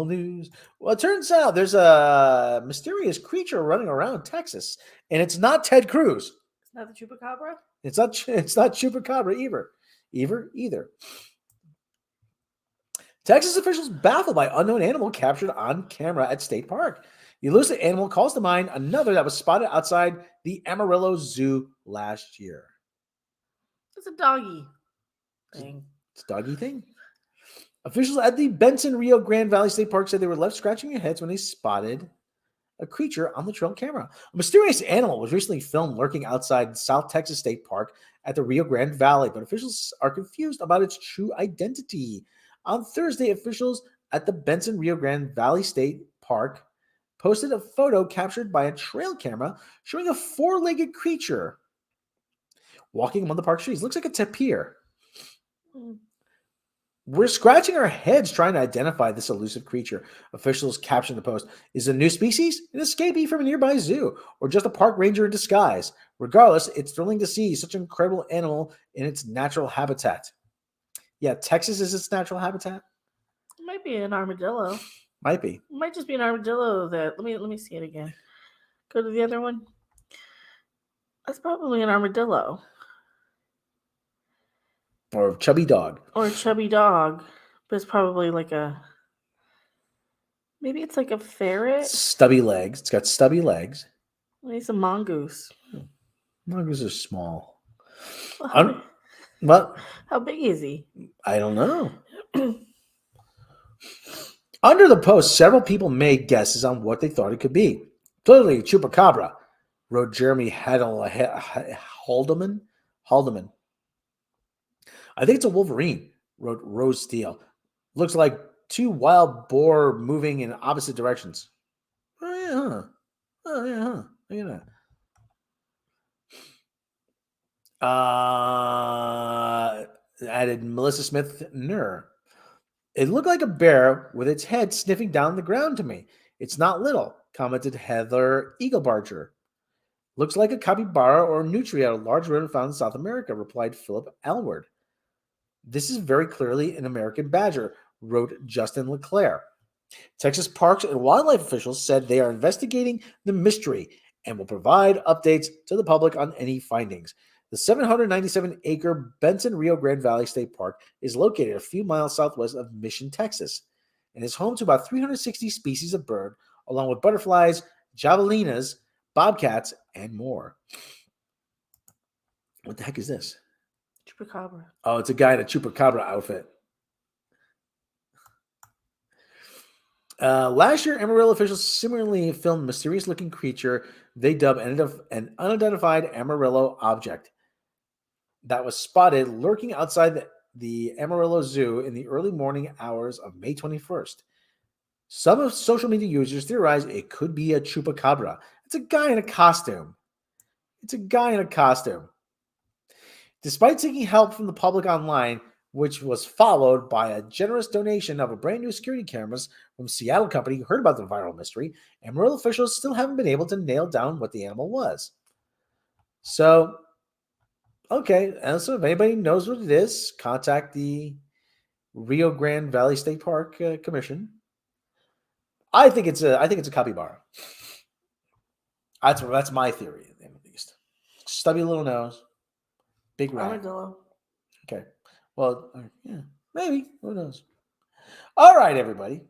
news. Well, it turns out there's a mysterious creature running around Texas, and it's not Ted Cruz. It's not the chupacabra? It's not. It's not chupacabra either. Texas officials baffled by unknown animal captured on camera at State Park. The elusive animal calls to mind another that was spotted outside the Amarillo Zoo last year. It's a doggy thing. It's a doggy thing. Officials at the Benson Rio Grande Valley State Park said they were left scratching their heads when they spotted a creature on the trail camera. A mysterious animal was recently filmed lurking outside South Texas State Park at the Rio Grande Valley, but officials are confused about its true identity. On Thursday, officials at the Benson Rio Grande Valley State Park posted a photo captured by a trail camera showing a four-legged creature walking among the park trees. Looks like a tapir. We're scratching our heads trying to identify this elusive creature. Officials captioned the post. Is it a new species, an escapee from a nearby zoo, or just a park ranger in disguise? Regardless, it's thrilling to see such an incredible animal in its natural habitat. Yeah, Texas is its natural habitat. It might be an armadillo. Might be. It might just be an armadillo that let me see it again. Go to the other one. That's probably an armadillo. Or a chubby dog. Or a chubby dog. But it's probably like maybe it's like a ferret. Stubby legs. It's got stubby legs. Maybe it's a mongoose. Mongooses are small. Well, how big is he? I don't know. Under the post, several people made guesses on what they thought it could be. Clearly, chupacabra, wrote Jeremy Haldeman. I think it's a wolverine, wrote Rose Steele. Looks like two wild boar moving in opposite directions. Oh, yeah, huh? Oh, yeah, huh? Look at that. Added Melissa Smith Nur. It looked like a bear with its head sniffing down the ground to me. It's not little, commented Heather Eaglebarger. Looks like a capybara or nutria, a large rodent found in South America, replied Philip Alward. This is very clearly an American badger, wrote Justin LeClaire. Texas Parks and Wildlife officials said they are investigating the mystery and will provide updates to the public on any findings. The 797-acre Benson Rio Grande Valley State Park is located a few miles southwest of Mission, Texas, and is home to about 360 species of bird, along with butterflies, javelinas, bobcats, and more. What the heck is this? Chupacabra. Oh, it's a guy in a chupacabra outfit. Last year, Amarillo officials similarly filmed a mysterious-looking creature they dubbed an unidentified Amarillo object that was spotted lurking outside the Amarillo Zoo in the early morning hours of May 21st. Some of social media users theorized it could be a chupacabra. It's a guy in a costume. Despite seeking help from the public online, which was followed by a generous donation of a brand new security cameras from Seattle company who heard about the viral mystery, Amarillo officials still haven't been able to nail down what the animal was. So, okay, and so if anybody knows what it is, contact the Rio Grande Valley State Park Commission. I think it's a capybara. That's my theory, at least. Stubby little nose, big rat. Armadillo. Okay. Well, yeah, maybe. Who knows? All right, everybody.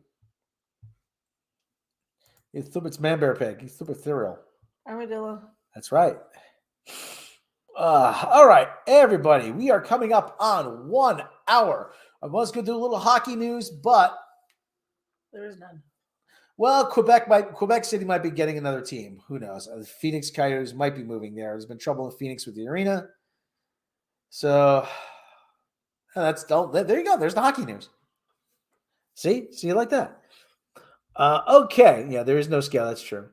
It's man bear pig. It's super ethereal. Armadillo. That's right. All right, everybody. We are coming up on 1 hour. I was going to do a little hockey news, but there is none. Well, Quebec City might be getting another team. Who knows? The Phoenix Coyotes might be moving there. There's been trouble in Phoenix with the arena. So there you go. There's the hockey news. See you like that. Okay. Yeah, there is no scale. That's true.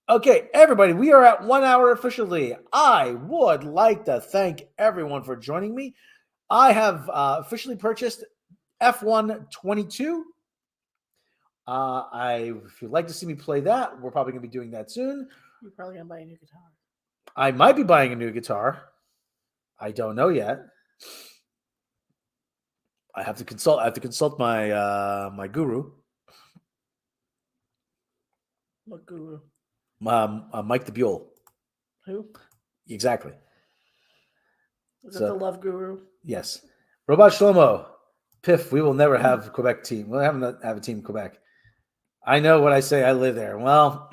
Okay, everybody, we are at 1 hour officially. I would like to thank everyone for joining me. I have officially purchased F1 22 If you'd like to see me play that, we're probably going to be doing that soon. You're probably gonna buy a new guitar. I might be buying a new guitar. I don't know yet. I have to consult my my guru, What guru? Mike the Buell. Who? Exactly. Is it the love guru? Yes. Robot Shlomo. Piff, we will never have a Quebec team. We'll have a team in Quebec. I know what I say. I live there. Well,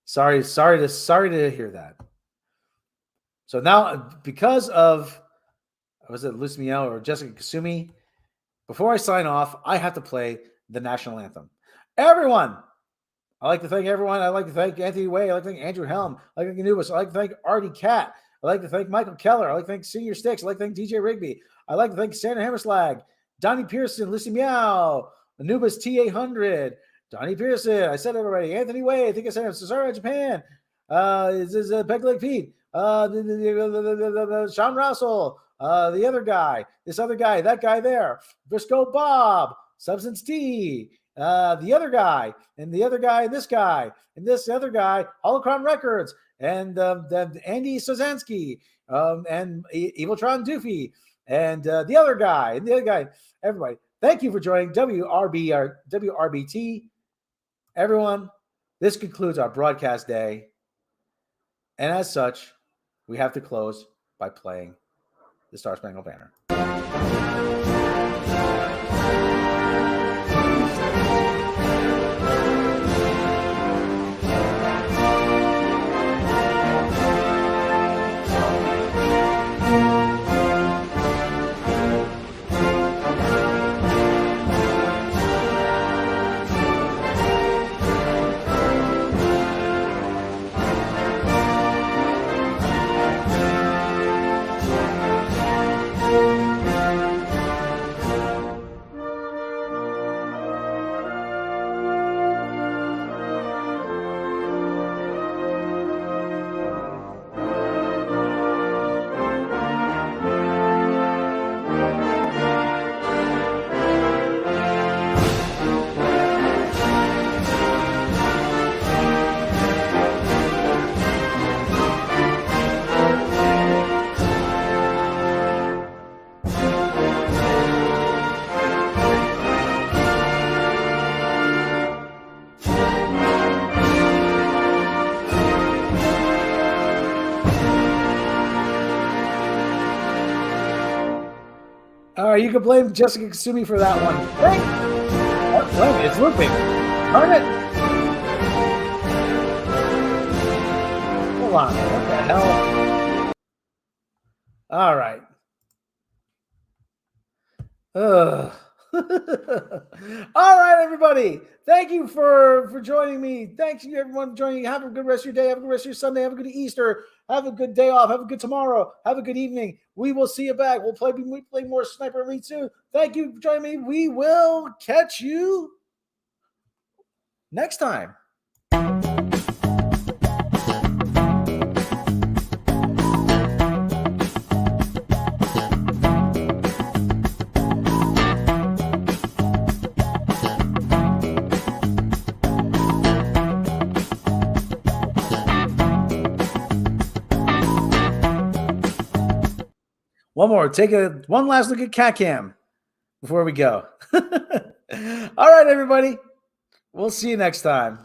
sorry to hear that. So now, because of, was it Lucy Miel or Jessica Kasumi? Before I sign off, I have to play the national anthem. Everyone, I'd like to thank everyone. I'd like to thank Anthony Way. I'd like to thank Andrew Helm. I'd like to thank Anubis. I'd like to thank Artie Cat. I'd like to thank Michael Keller. I'd like to thank Senior Sticks. I'd like to thank DJ Rigby. I'd like to thank Sandra Hammerslag, Donnie Pearson, Lucy Meow, Anubis T800, Donnie Pearson. I said everybody. Anthony Way. I think I said him. Cesaro Japan. This is Peg Leg Pete. Sean Russell. The other guy. This other guy. That guy there. Briscoe Bob. Substance T. The other guy. And the other guy. And this guy. And this other guy. Holocron Records. And Andy Sozansky. And Eviltron Doofy. And the other guy. And the other guy. Everybody. Thank you for joining WRBT. Everyone, this concludes our broadcast day. And as such, we have to close by playing the Star Spangled Banner. You can blame Jessica Kasumi for that one. Hey! Oh, wait, it's looping. Darn it! Hold on. What the hell? All right. All right, everybody. Thank you for joining me. Thanks you, everyone, for joining. Have a good rest of your day. Have a good rest of your Sunday. Have a good Easter. Have a good day off. Have a good tomorrow. Have a good evening. We will see you back. We play more Sniper Elite soon. Thank you for joining me. We will catch you next time. One more. Take one last look at Cat Cam before we go. All right, everybody. We'll see you next time.